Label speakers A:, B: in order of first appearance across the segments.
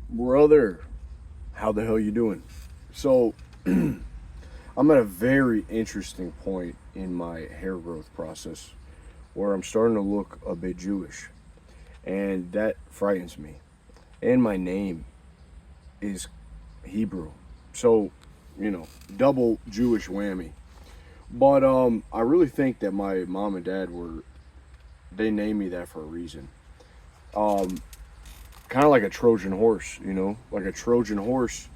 A: Brother, how the hell you doing? So, I'm at a very interesting point in my hair growth process where I'm starting to look a bit Jewish, and that frightens me. And my name is Hebrew, so double Jewish whammy. But I really think that my mom and dad they named me that for a reason. Um, Kind of like a Trojan horse, like a Trojan horse.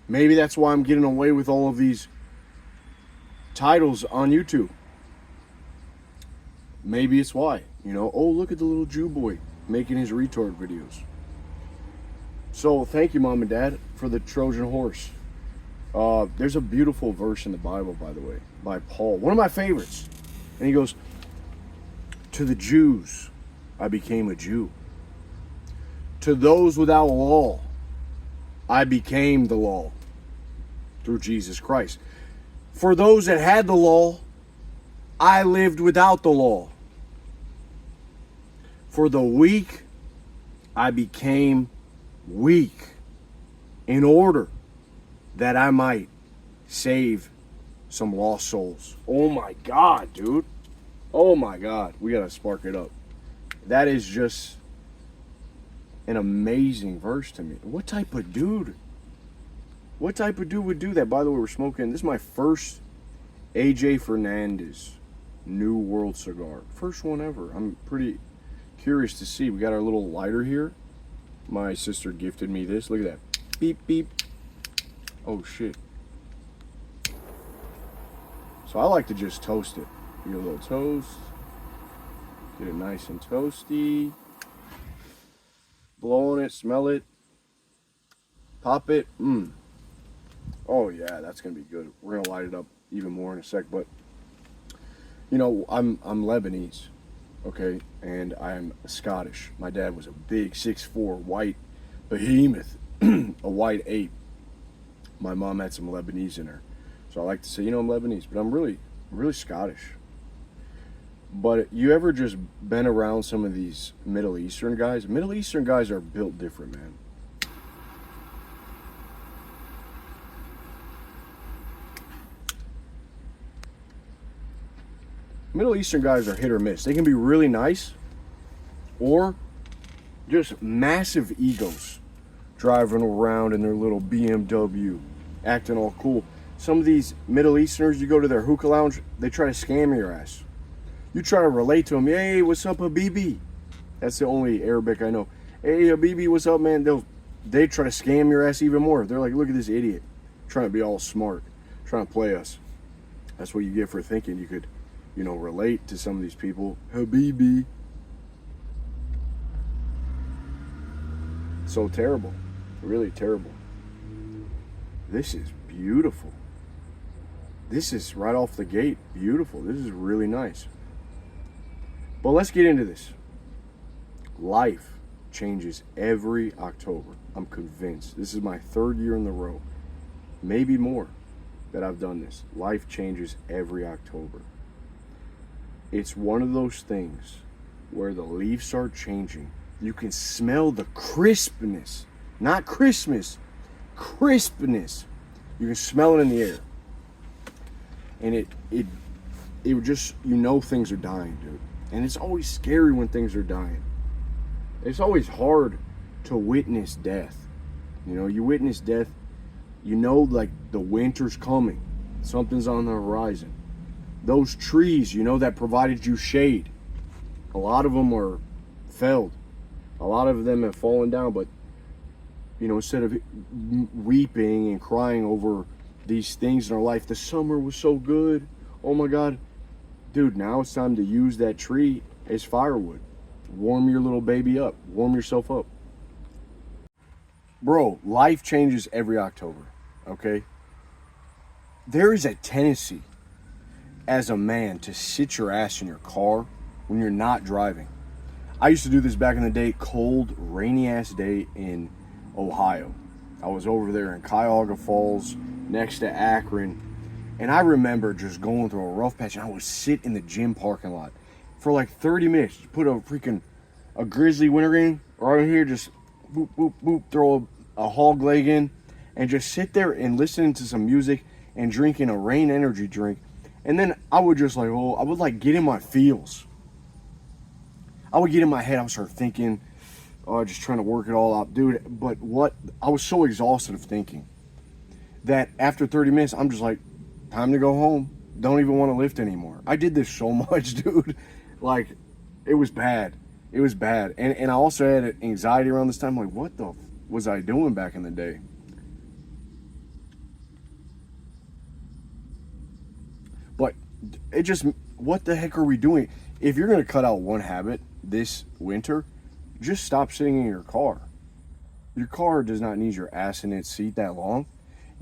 A: Maybe that's why I'm getting away with all of these titles on YouTube. Maybe it's why. Oh, look at the little Jew boy making his retard videos. So thank you, Mom and Dad, for the Trojan horse. There's a beautiful verse in the Bible, by the way, by Paul, one of my favorites. And he goes, "To the Jews, I became a Jew. To those without law, I became the law through Jesus Christ. For those that had the law, I lived without the law. For the weak, I became weak in order that I might save some lost souls." Oh my God, dude. Oh my God. We got to spark it up. That is just an amazing verse to me. What type of dude? What type of dude would do that? By the way, we're smoking. This is my first AJ Fernandez New World cigar. First one ever. I'm pretty curious to see. We got our little lighter here. My sister gifted me this. Look at that. Beep, beep. Oh, shit. So I like to just toast it. Get a little toast. Get it nice and toasty. Blow on it. Smell it. Pop it. Oh, yeah. That's going to be good. We're going to light it up even more in a sec. But, I'm Lebanese. Okay, and I'm Scottish. My dad was a big 6'4" white behemoth, a white ape. My mom had some Lebanese in her, so I like to say, I'm Lebanese, but I'm really, really Scottish. But you ever just been around some of these Middle Eastern guys? Middle Eastern guys are built different, man. Middle Eastern guys are hit or miss. They can be really nice, or just massive egos driving around in their little BMW, acting all cool. Some of these Middle Easterners, you go to their hookah lounge, they try to scam your ass. You try to relate to them. Hey, what's up, Habibi? That's the only Arabic I know. Hey, Habibi, what's up, man? They try to scam your ass even more. They're like, look at this idiot, trying to be all smart, trying to play us. That's what you get for thinking you could, relate to some of these people. Habibi. So terrible. Really terrible. This is beautiful. This is right off the gate beautiful. This is really nice. But let's get into this. Life changes every October. I'm convinced. This is my third year in a row, maybe more, that I've done this. Life changes every October. It's one of those things where the leaves start changing. You can smell the crispness, not Christmas, crispness. You can smell it in the air, and it would just, things are dying, dude. And it's always scary when things are dying. It's always hard to witness death. You witness death, like the winter's coming, something's on the horizon. Those trees, that provided you shade, a lot of them are felled. A lot of them have fallen down, but instead of weeping and crying over these things in our life, the summer was so good. Oh my God. Dude, now it's time to use that tree as firewood. Warm your little baby up. Warm yourself up. Bro, life changes every October, okay? There is a tendency as a man to sit your ass in your car when you're not driving. I used to do this back in the day, cold, rainy ass day in Ohio. I was over there in Cuyahoga Falls next to Akron, and I remember just going through a rough patch, and I would sit in the gym parking lot for like 30 minutes, put a freaking a grizzly wintergreen right here, just boop, boop, boop, throw a hog leg in, and just sit there and listen to some music and drinking a Rain energy drink. And then I would just like, I would like get in my feels. I would get in my head. I would start thinking, just trying to work it all out, dude. But I was so exhausted of thinking that after 30 minutes, I'm just like, time to go home. Don't even want to lift anymore. I did this so much, dude. Like, it was bad. It was bad. And I also had anxiety around this time. Like, what the was I doing back in the day? But it just, what the heck are we doing? If you're going to cut out one habit this winter, just stop sitting in your car. Your car does not need your ass in its seat that long.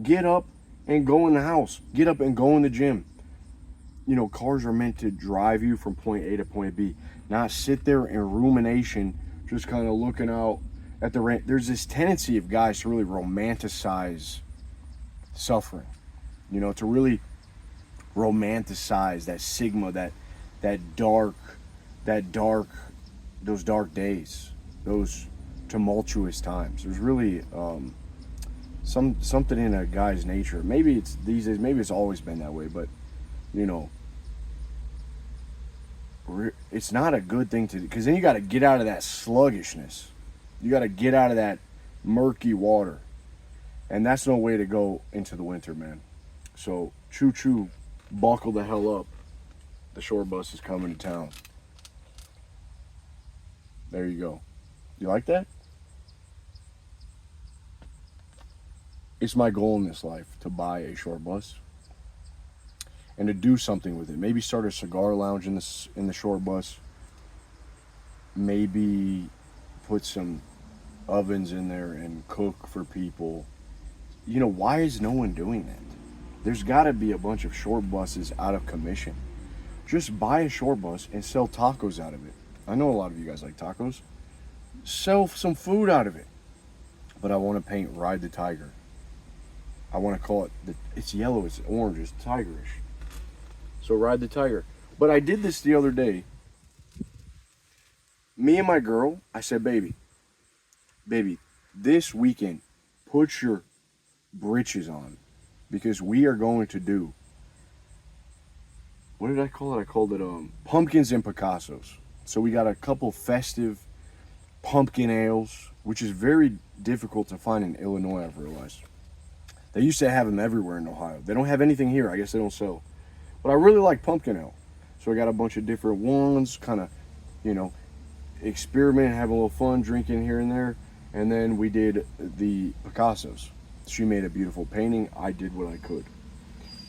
A: Get up and go in the house. Get up and go in the gym. You know, cars are meant to drive you from point A to point B, not sit there in rumination, just kind of looking out at the rain. There's this tendency of guys to really romanticize suffering, you know, to really romanticize that sigma, that dark, those dark days, those tumultuous times. There's really something in a guy's nature. Maybe it's these days, maybe it's always been that way, but you know, it's not a good thing to do, because then you got to get out of that sluggishness. You got to get out of that murky water, and that's no way to go into the winter, man. So choo, buckle the hell up. The shore bus is coming to town. There you go. You like that? It's my goal in this life to buy a shore bus and to do something with it. Maybe start a cigar lounge in the shore bus. Maybe put some ovens in there and cook for people. You know, why is no one doing that? There's got to be a bunch of shore buses out of commission. Just buy a shore bus and sell tacos out of it. I know a lot of you guys like tacos. Sell some food out of it. But I want to paint Ride the Tiger. I want to call it, it's yellow, it's orange, it's tigerish. So Ride the Tiger. But I did this the other day. Me and my girl, I said, baby, this weekend, put your britches on, because we are going to do, what did I call it? I called it pumpkins and Picassos. So we got a couple festive pumpkin ales, which is very difficult to find in Illinois, I've realized. They used to have them everywhere in Ohio. They don't have anything here. I guess they don't sell. But I really like pumpkin ale. So I got a bunch of different ones, kind of, you know, experiment, have a little fun, drinking here and there. And then we did the Picassos. She made a beautiful painting. I did what I could.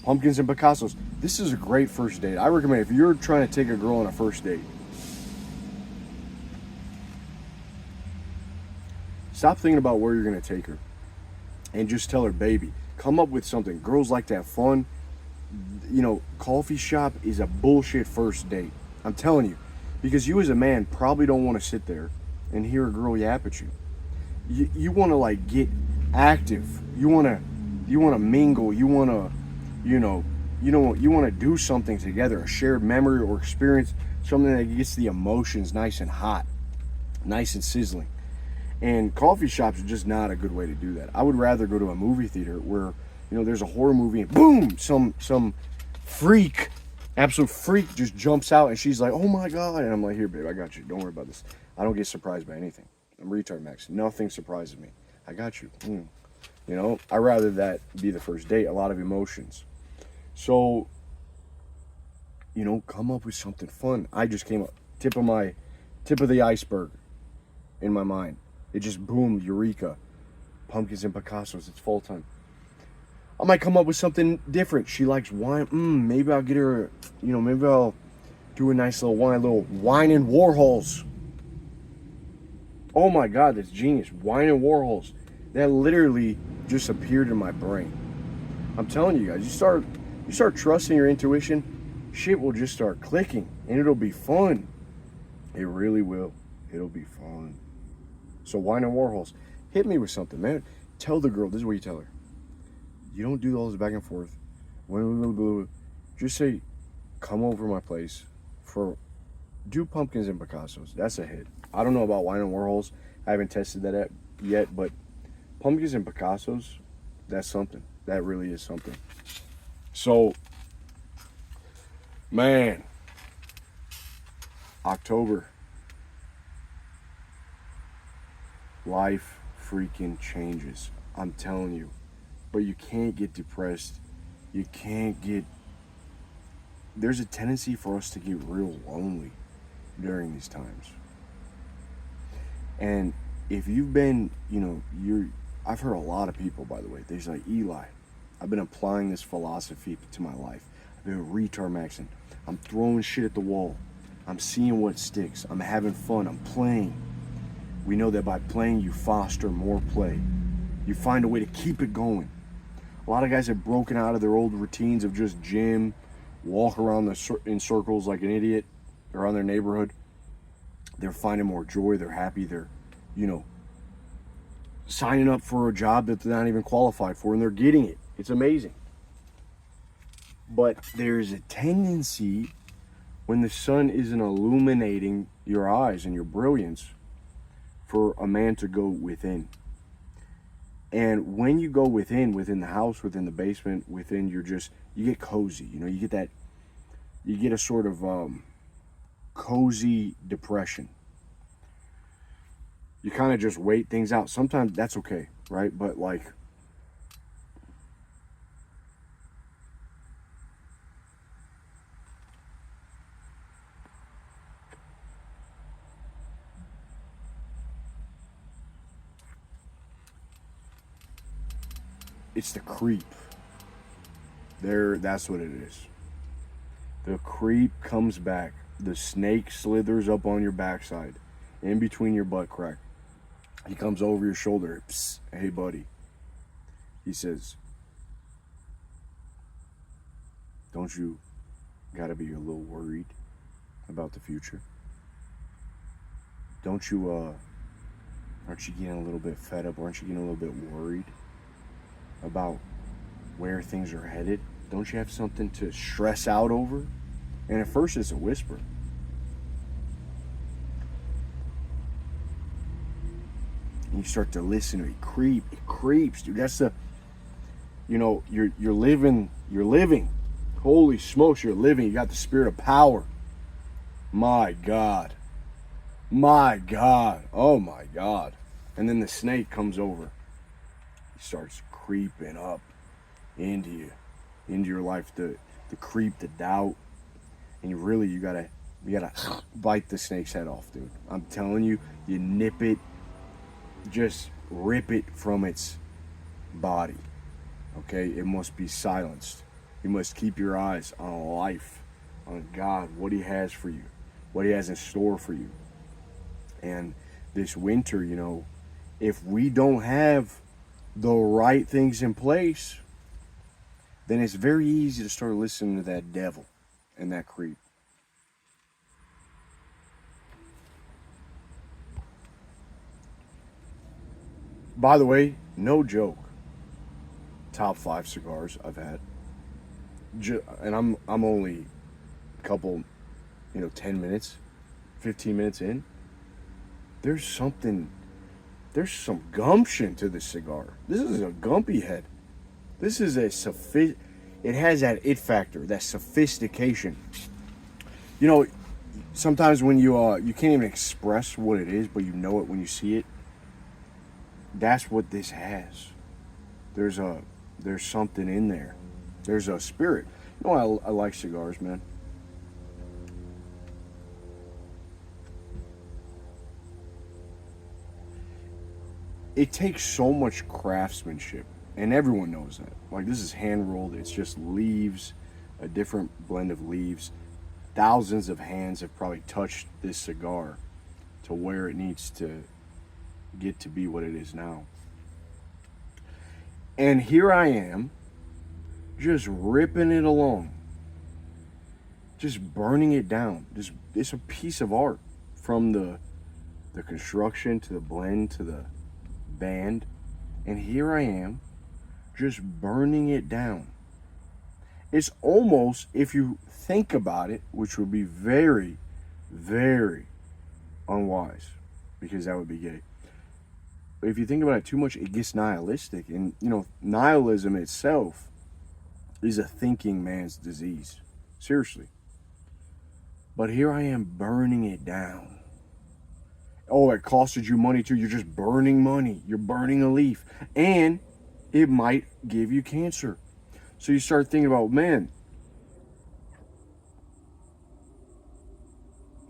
A: Pumpkins and Picassos. This is a great first date. I recommend if you're trying to take a girl on a first date, stop thinking about where you're going to take her and just tell her, baby, come up with something. Girls like to have fun. You know, coffee shop is a bullshit first date. I'm telling you. Because you as a man probably don't want to sit there and hear a girl yap at you. You want to like get active. You want to mingle. You want to, you want to do something together, a shared memory or experience, something that gets the emotions nice and hot, nice and sizzling. And coffee shops are just not a good way to do that. I would rather go to a movie theater where, you know, there's a horror movie and boom, some freak, absolute freak just jumps out and she's like, oh my God. And I'm like, here, babe, I got you. Don't worry about this. I don't get surprised by anything. I'm retard Max. Nothing surprises me. I got you. You know, I'd rather that be the first date. A lot of emotions. So, you know, come up with something fun. I just came up, tip of the iceberg in my mind. It just boomed, eureka. Pumpkins and Picassos, it's fall time. I might come up with something different. She likes wine. Maybe I'll get her, you know, maybe I'll do a nice little wine and Warhols. Oh my God, that's genius. Wine and Warhols. That literally just appeared in my brain. I'm telling you guys, you start trusting your intuition, shit will just start clicking and it'll be fun. It really will. It'll be fun. So wine and Warhols. Hit me with something, man. Tell the girl, this is what you tell her. You don't do all this back and forth. Just say, come over to my place for Do pumpkins and Picassos. That's a hit. I don't know about wine and Warhols. I haven't tested that yet, but pumpkins and Picassos, that's something. That really is something. So, man, October. Life freaking changes. I'm telling you. But you can't get depressed. You can't get. There's a tendency for us to get real lonely during these times. And if you've been, I've heard a lot of people, by the way, they're like, Eli, I've been applying this philosophy to my life. I've been retard maxing. I'm throwing shit at the wall. I'm seeing what sticks. I'm having fun. I'm playing. We know that by playing, you foster more play. You find a way to keep it going. A lot of guys have broken out of their old routines of just gym, walk around in circles like an idiot around their neighborhood. They're finding more joy. They're happy. They're, signing up for a job that they're not even qualified for, and they're getting it. It's amazing. But there's a tendency when the sun isn't illuminating your eyes and your brilliance for a man to go within. And when you go within the house, within the basement, within you get cozy. You get a sort of cozy depression. You kind of just wait things out. Sometimes that's okay, right? But it's the creep. That's what it is. The creep comes back. The snake slithers up on your backside, in between your butt crack. He comes over your shoulder. Psst, hey, buddy. He says, don't you gotta be a little worried about the future? Don't you, aren't you getting a little bit fed up? Aren't you getting a little bit worried about where things are headed? Don't you have something to stress out over? And at first it's a whisper. And you start to listen to it. It creeps, dude. That's you're living. Holy smokes, you're living. You got the spirit of power. My God. Oh my God. And then the snake comes over. He starts creeping up into your life, the creep, the doubt. And you gotta bite the snake's head off, dude. I'm telling you, you nip it, just rip it from its body. Okay? It must be silenced. You must keep your eyes on life, on God, what He has for you, what He has in store for you. And this winter, if we don't have the right things in place, then it's very easy to start listening to that devil and that creep. By the way, no joke. Top 5 cigars I've had. And I'm only a couple, 10 minutes, 15 minutes in. There's some gumption to this cigar. This is a gumpy head. This is it has that it factor, that sophistication. Sometimes when you can't even express what it is, but you know it when you see it. That's what this has. There's something in there. There's a spirit. I like cigars, man. It takes so much craftsmanship, and everyone knows that. Like, this is hand rolled. It's just leaves, a different blend of leaves. Thousands of hands have probably touched this cigar to where it needs to get to be what it is now. And here I am, just ripping it along, just burning it down. It's a piece of art, from the construction to the blend to the band. And here I am, just burning it down. It's almost, if you think about it, which would be very, very unwise, because that would be gay. But if you think about it too much, it gets nihilistic. And, nihilism itself is a thinking man's disease. Seriously. But here I am burning it down. Oh, it costed you money too. You're just burning money. You're burning a leaf. And it might give you cancer. So you start thinking about, man,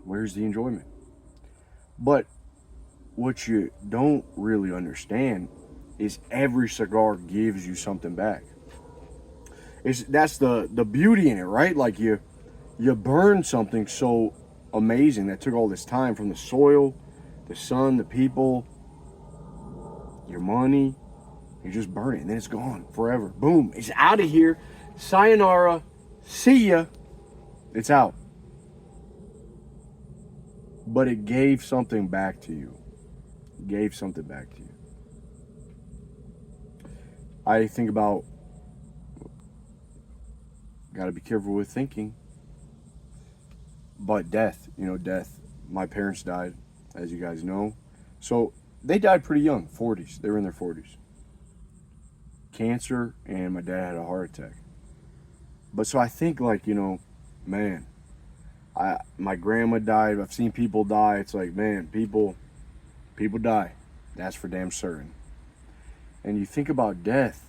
A: where's the enjoyment? But what you don't really understand is every cigar gives you something back. That's the beauty in it, right? Like you burn something so amazing that took all this time from the soil, the sun, the people, your money. You just burn it and then it's gone forever. Boom, it's out of here. Sayonara. See ya. It's out. But it gave something back to you. It gave something back to you. I think about, got to be careful with thinking. But death, death. My parents died, as you guys know. So they died pretty young, 40s. They were in their 40s. Cancer, and my dad had a heart attack. But so I think, like, man, my grandma died. I've seen people die. It's like, man, people die. That's for damn certain. And you think about death,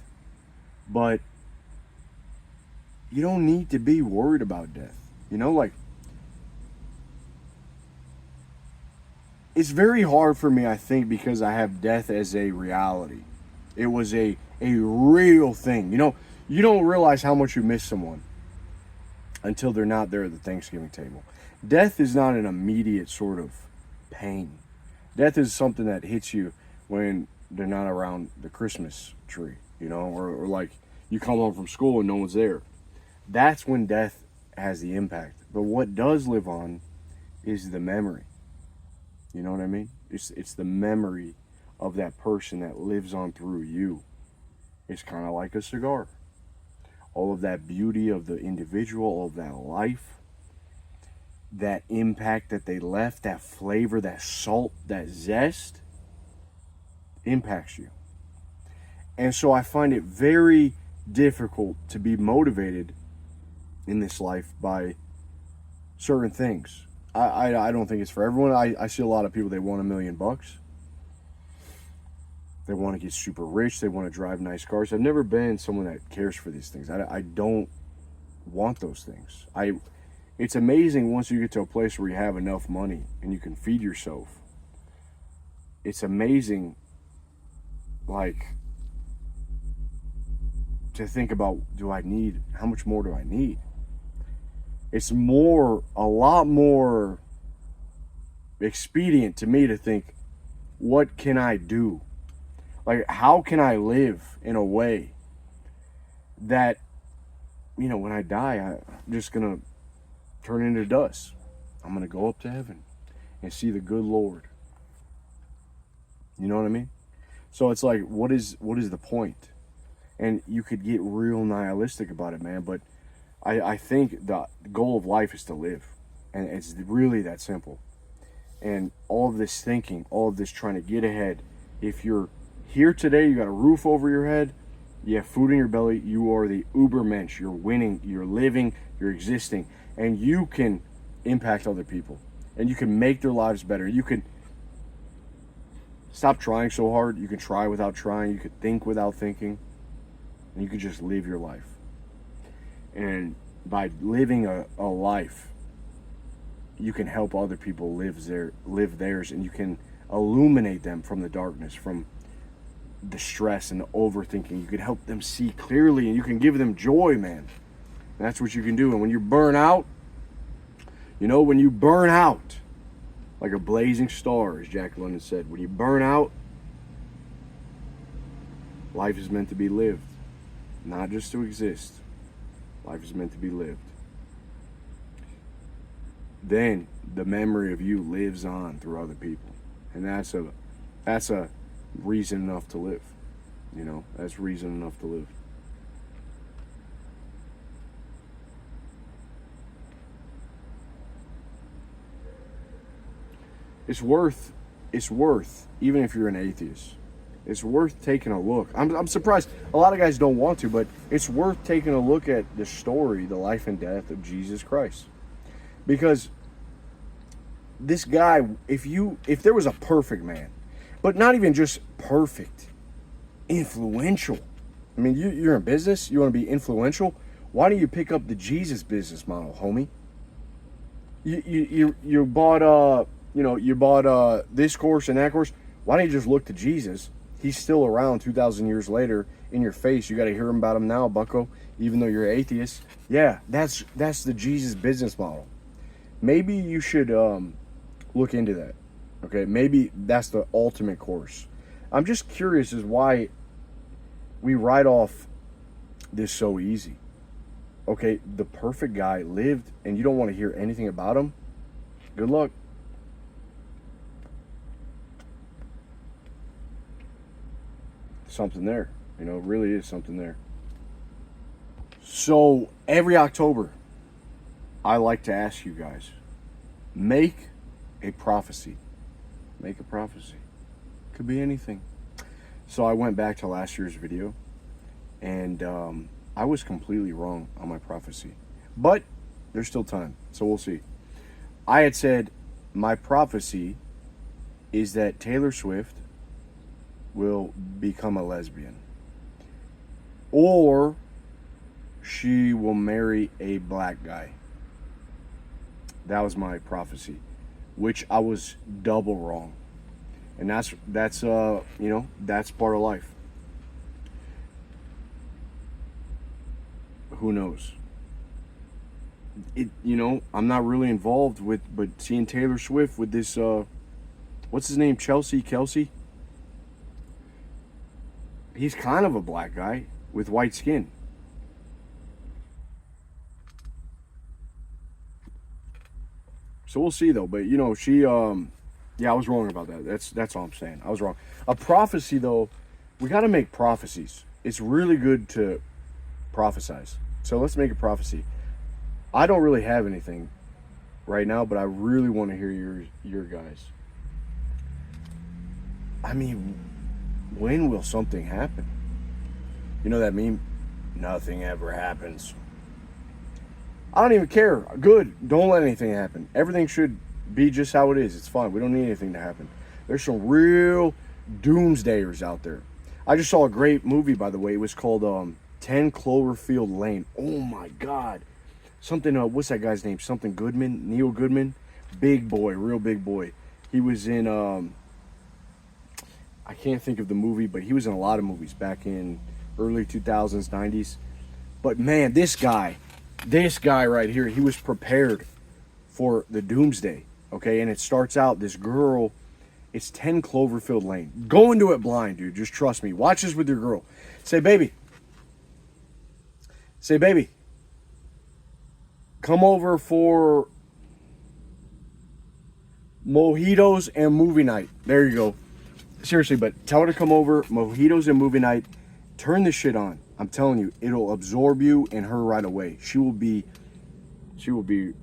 A: but you don't need to be worried about death. Like, it's very hard for me, I think, because I have death as a reality. It was a real thing. You don't realize how much you miss someone until they're not there at the Thanksgiving table. Death is not an immediate sort of pain. Death is something that hits you when they're not around the Christmas tree, or like you come home from school and no one's there. That's when death has the impact. But what does live on is the memory. You know what I mean? It's the memory of that person that lives on through you. It's kind of like a cigar. All of that beauty of the individual, all of that life, that impact that they left, that flavor, that salt, that zest, impacts you. And so I find it very difficult to be motivated in this life by certain things. I don't think it's for everyone. I see a lot of people, they want $1 million. They want to get super rich. They want to drive nice cars. I've never been someone that cares for these things. I don't want those things. It's amazing once you get to a place where you have enough money and you can feed yourself. It's amazing, like, to think about, how much more do I need? It's a lot more expedient to me to think, what can I do? Like, how can I live in a way that, when I die, I'm just going to turn into dust. I'm going to go up to heaven and see the good Lord. You know what I mean? So it's like, what is the point? And you could get real nihilistic about it, man. But I think the goal of life is to live. And it's really that simple. And all of this thinking, all of this trying to get ahead, if you're here today, you got a roof over your head, you have food in your belly, you are the Ubermensch. You're winning, you're living, you're existing. And you can impact other people. And you can make their lives better. You can stop trying so hard. You can try without trying. You can think without thinking. And you can just live your life. And by living a life, you can help other people live theirs, and you can illuminate them from the darkness, from the stress and the overthinking. You can help them see clearly, and you can give them joy, man. And that's what you can do. And when you burn out, like a blazing star, as Jack London said, when you burn out, life is meant to be lived, not just to exist. Life is meant to be lived. Then the memory of you lives on through other people, and that's a reason enough to live. That's reason enough to live. It's worth, even if you're an atheist, it's worth taking a look. I'm surprised a lot of guys don't want to, but it's worth taking a look at the story, the life and death of Jesus Christ. Because this guy, if there was a perfect man, but not even just perfect, influential. I mean, you're in business, you want to be influential. Why don't you pick up the Jesus business model, homie? You bought this course and that course. Why don't you just look to Jesus? He's still around 2,000 years later in your face. You got to hear about him now, bucko, even though you're atheist. Yeah, that's the Jesus business model. Maybe you should look into that. Okay, maybe that's the ultimate course. I'm just curious as why we write off this so easy. Okay, the perfect guy lived and you don't want to hear anything about him. Good luck. Something there. Really is something there. So every October, I like to ask you guys, make a prophecy. Make a prophecy. Could be anything. So I went back to last year's video, and I was completely wrong on my prophecy. But there's still time, so we'll see. I had said my prophecy is that Taylor Swift will become a lesbian. Or she will marry a black guy. That was my prophecy, which I was double wrong. And that's part of life. Who knows? I'm not really involved with, but seeing Taylor Swift with this, what's his name? Kelsey? He's kind of a black guy with white skin. So we'll see though, but she, yeah, I was wrong about that. That's all I'm saying. I was wrong. A prophecy though, we got to make prophecies. It's really good to prophesize. So let's make a prophecy. I don't really have anything right now, but I really want to hear your guys. I mean, when will something happen? You know that meme? Nothing ever happens. I don't even care. Good. Don't let anything happen. Everything should be just how it is. It's fine. We don't need anything to happen. There's some real doomsdayers out there. I just saw a great movie, by the way. It was called 10 Cloverfield Lane. Oh my God. Something, what's that guy's name? Something Goodman? Neil Goodman? Big boy. Real big boy. He was in, I can't think of the movie, but he was in a lot of movies back in early 2000s, 90s. But man, this guy right here, he was prepared for the doomsday. Okay, and it starts out, this girl, it's 10 Cloverfield Lane. Go into it blind, dude. Just trust me. Watch this with your girl. Say, baby, come over for mojitos and movie night. There you go. Seriously, but tell her to come over, mojitos and movie night. Turn this shit on. I'm telling you, it'll absorb you and her right away. She will be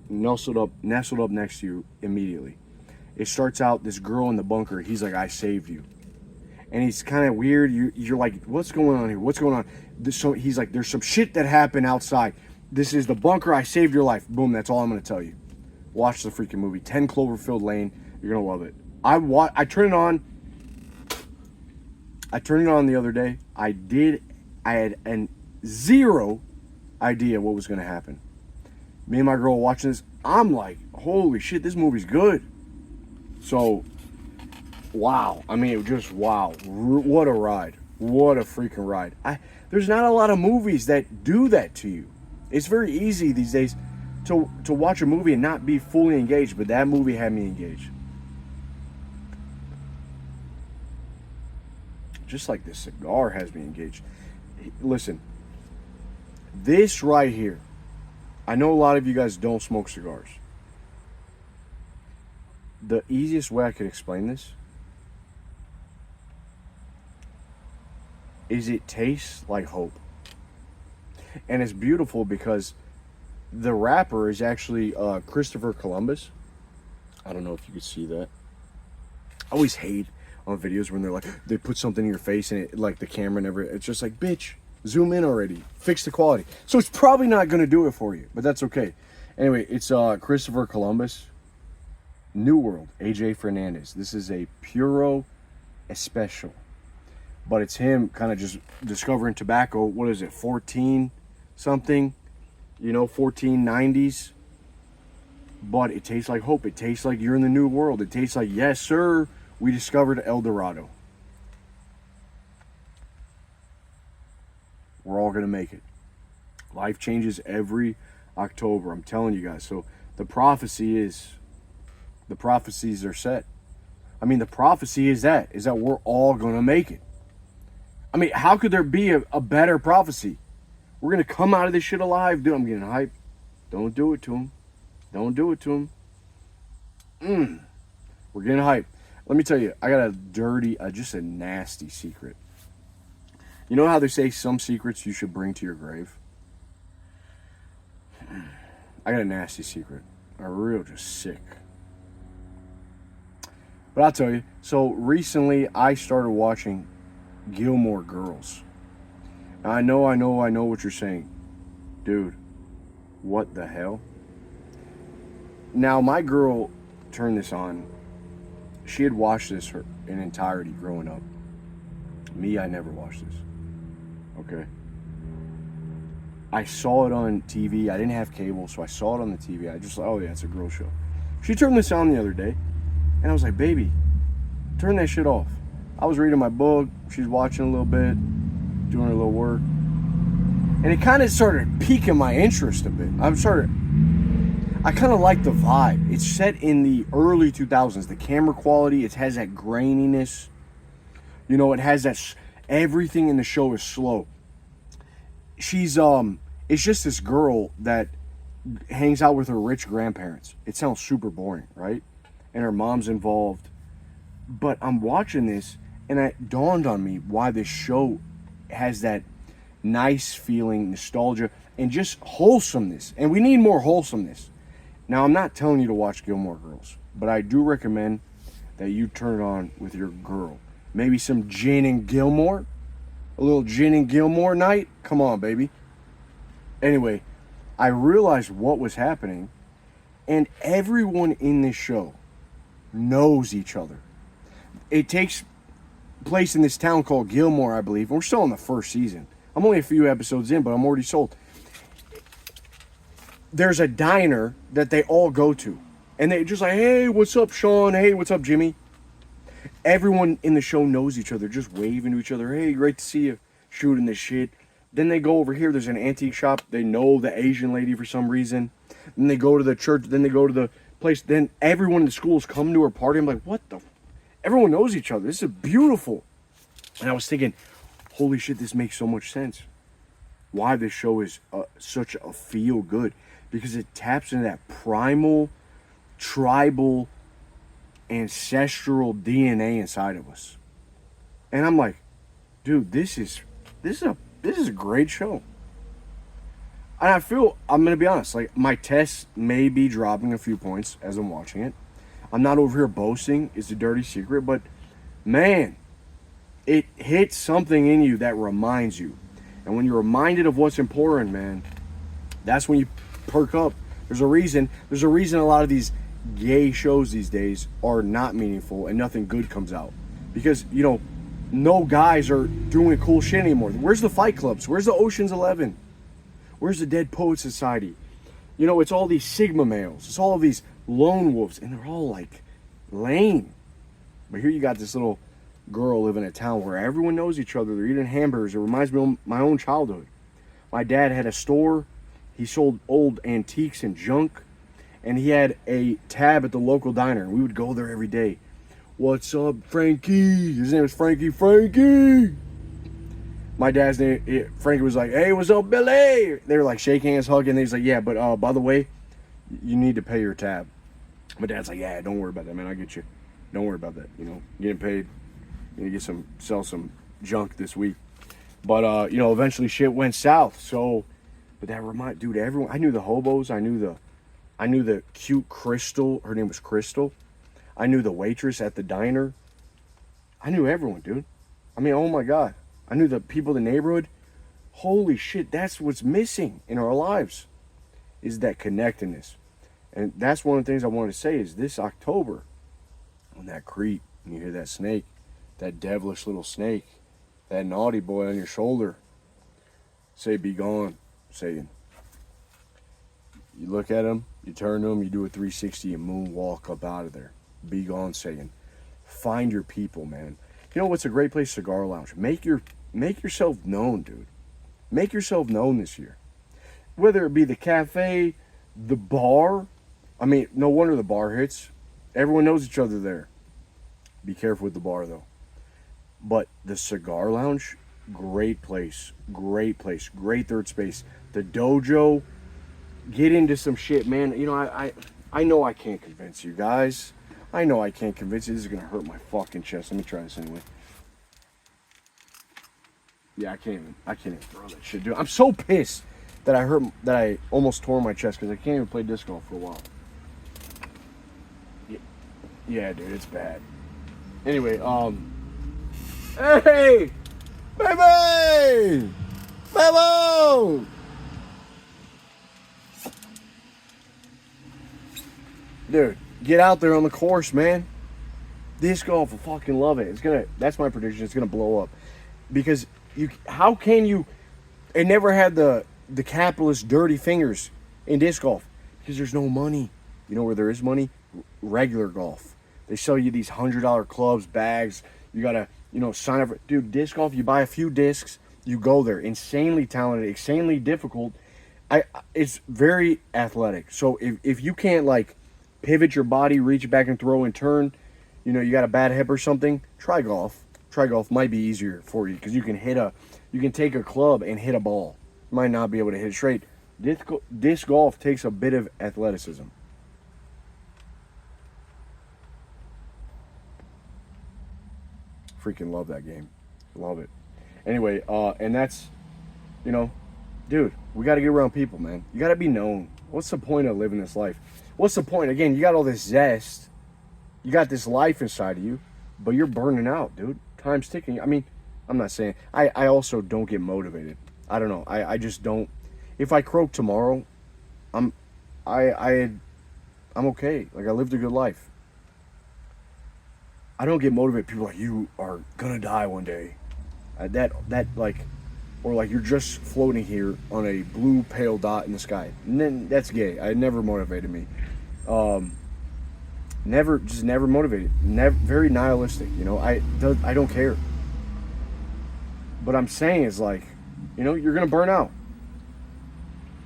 A: nestled up next to you immediately. It starts out, this girl in the bunker, he's like, I saved you. And he's kind of weird. You're like, what's going on here? What's going on? So he's like, there's some shit that happened outside. This is the bunker. I saved your life. Boom, that's all I'm going to tell you. Watch the freaking movie. 10 Cloverfield Lane. You're going to love it. I turned it on. I turned it on the other day. I had zero idea what was going to happen. Me and my girl watching this, I'm like, holy shit, this movie's good. So, wow. I mean, just wow. What a ride. What a freaking ride. There's not a lot of movies that do that to you. It's very easy these days to watch a movie and not be fully engaged, but that movie had me engaged. Just like this cigar has me engaged. Listen, this right here, I know a lot of you guys don't smoke cigars. The easiest way I could explain this is it tastes like hope. And it's beautiful because the wrapper is actually Christopher Columbus. I don't know if you could see that. always hate on videos when they're like, they put something in your face and it, like the camera never, it's just like, bitch, zoom in already, fix the quality. So it's probably not going to do it for you, but that's okay. Anyway, it's Christopher Columbus, New World, AJ Fernandez. This is a Puro Especial, but it's him kind of just discovering tobacco. What is it, 14 something, 1490s, but it tastes like hope. It tastes like you're in the new world. It tastes like, yes sir, we discovered El Dorado. We're all gonna make it. Life changes every October, I'm telling you guys. So the prophecies are set. I mean, the prophecy is that we're all gonna make it. I mean, how could there be a better prophecy? We're gonna come out of this shit alive. Dude, I'm getting hyped. Don't do it to him. Don't do it to him. We're getting hyped. Let me tell you, I got just a nasty secret. You know how they say some secrets you should bring to your grave? I got a nasty secret. A real just sick. But I'll tell you, so recently I started watching Gilmore Girls. Now, I know what you're saying. Dude, what the hell? Now, my girl turned this on. She had watched this in entirety growing up. Me, I never watched this. Okay? I saw it on TV. I didn't have cable, so I saw it on the TV. I just thought, oh yeah, it's a girl show. She turned this on the other day, and I was like, baby, turn that shit off. I was reading my book. She's watching a little bit, doing her little work. And it kind of started piquing my interest a bit. I kind of like the vibe. It's set in the early 2000s. The camera quality, it has that graininess. It has that, everything in the show is slow. She's, it's just this girl that hangs out with her rich grandparents. It sounds super boring, right? And her mom's involved. But I'm watching this, and it dawned on me why this show has that nice feeling, nostalgia, and just wholesomeness. And we need more wholesomeness. Now, I'm not telling you to watch Gilmore Girls, but I do recommend that you turn it on with your girl. Maybe some gin and Gilmore. A little gin and Gilmore night. Come on, baby. Anyway, I realized what was happening, and everyone in this show knows each other. It takes place in this town called Gilmore, I believe. We're still in the first season. I'm only a few episodes in, but I'm already sold. There's a diner that they all go to. And they just like, hey, what's up, Sean? Hey, what's up, Jimmy? Everyone in the show knows each other, just waving to each other. Hey, great to see you, shooting this shit. Then they go over here. There's an antique shop. They know the Asian lady for some reason. Then they go to the church. Then they go to the place. Then everyone in the schools come to her party. I'm like, what the? Everyone knows each other. This is beautiful. And I was thinking, holy shit, this makes so much sense. Why this show is such a feel good. Because it taps into that primal, tribal, ancestral DNA inside of us. And I'm like, dude, this is a great show. And I feel, I'm gonna be honest, like my test may be dropping a few points as I'm watching it. I'm not over here boasting, it's a dirty secret, but man, it hits something in you that reminds you. And when you're reminded of what's important, man, that's when you perk up. There's a reason a lot of these gay shows these days are not meaningful and nothing good comes out. Because, no guys are doing cool shit anymore. Where's the fight clubs? Where's the Ocean's 11? Where's the Dead Poet Society? It's all these Sigma males. It's all of these lone wolves. And they're all like lame. But here you got this little girl living in a town where everyone knows each other. They're eating hamburgers. It reminds me of my own childhood. My dad had a store. He sold old antiques and junk. And he had a tab at the local diner. And we would go there every day. What's up, Frankie? His name was Frankie. Frankie! My dad's name, Frankie, was like, hey, what's up, Billy? They were like shaking hands, hugging. And he's like, yeah, but by the way, you need to pay your tab. My dad's like, yeah, don't worry about that, man. I get you. Don't worry about that. Getting paid. You're going to sell some junk this week. But, eventually shit went south. So, but that dude, everyone, I knew the hobos. I knew the cute Crystal. Her name was Crystal. I knew the waitress at the diner. I knew everyone, dude. I mean, oh my God. I knew the people in the neighborhood. Holy shit, that's what's missing in our lives, is that connectedness. And that's one of the things I wanted to say is this October, when that creep, when you hear that snake, that devilish little snake, that naughty boy on your shoulder, say, be gone, Satan. You look at him, you turn to him, you do a 360 and moonwalk up out of there. Be gone, Satan. Find your people, man. You know what's a great place? Cigar Lounge. Make yourself known, dude. Make yourself known this year. Whether it be the cafe, the bar. I mean, no wonder the bar hits. Everyone knows each other there. Be careful with the bar, though. But the Cigar Lounge, great place. Great place. Great third space. The dojo, get into some shit, man. You know, I know I can't convince you guys. I know I can't convince you. This is going to hurt my fucking chest. Let me try this anyway. Yeah, I can't even throw that shit, dude. I'm so pissed that I almost tore my chest because I can't even play disc golf for a while. Yeah, dude, it's bad. Anyway, hey, baby, Bebo, dude, get out there on the course, man. Disc golf will fucking love it. That's my prediction. It's gonna blow up because how can you? It never had the capitalist dirty fingers in disc golf because there's no money. You know where there is money? Regular golf. They sell you these $100 clubs, bags. You gotta, sign up for. Dude, disc golf. You buy a few discs. You go there. Insanely talented, insanely difficult. It's very athletic. So if you can't like pivot your body, reach back and throw and turn, you got a bad hip or something. Try golf. Try golf might be easier for you because you can take a club and hit a ball. You might not be able to hit it straight. Disc golf takes a bit of athleticism. Freaking love that game. Love it. Anyway, and that's, dude, we got to get around people, man. You got to be known. What's the point of living this life? What's the point? Again, you got all this zest. You got this life inside of you, but you're burning out, dude. Time's ticking. I mean, I'm not saying. I also don't get motivated. I don't know. I just don't. If I croak tomorrow, I'm okay. Like, I lived a good life. I don't get motivated. People are like, you are gonna die one day. Or like you're just floating here on a blue pale dot in the sky. And then that's gay. It never motivated me. Never motivated. Very nihilistic. I don't care. But I'm saying is like, you're gonna burn out.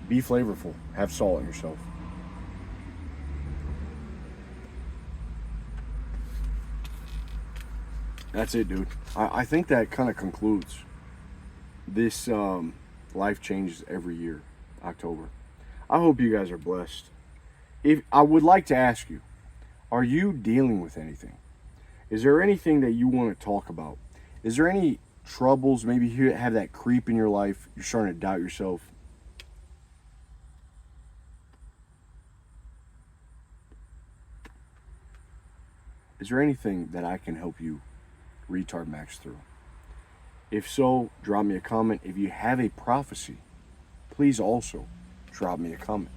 A: Be flavorful. Have salt in yourself. That's it, dude. I think that kind of concludes this Life Changes Every Year, October. I hope you guys are blessed. If I would like to ask you, are you dealing with anything? Is there anything that you want to talk about? Is there any troubles? Maybe you have that creep in your life. You're starting to doubt yourself. Is there anything that I can help you retard max through? If so, drop me a comment. If you have a prophecy, please also drop me a comment.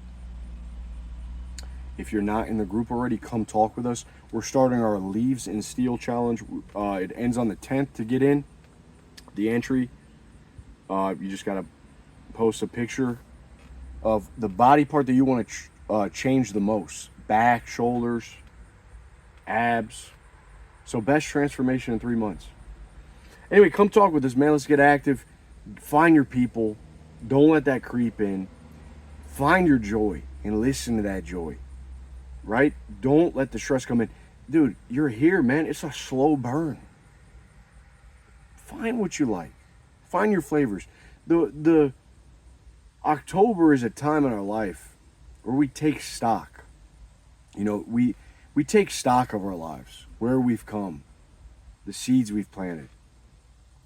A: If you're not in the group already, come talk with us. We're starting our Leaves in Steel challenge. It ends on the 10th to get in. The entry, you just got to post a picture of the body part that you want to change the most. Back, shoulders, abs. So best transformation in 3 months. Anyway, come talk with us, man. Let's get active. Find your people. Don't let that creep in. Find your joy and listen to that joy. Right? Don't let the stress come in. Dude, you're here, man. It's a slow burn. Find what you like. Find your flavors. The October is a time in our life where we take stock. We take stock of our lives, where we've come, the seeds we've planted,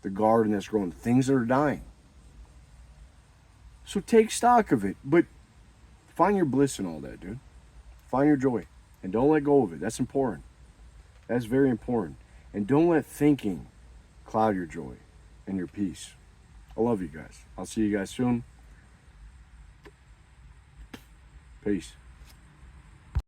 A: the garden that's growing, the things that are dying. So take stock of it, but find your bliss in all that, dude. Find your joy, and don't let go of it. That's important. That's very important. And don't let thinking cloud your joy and your peace. I love you guys. I'll see you guys soon. Peace.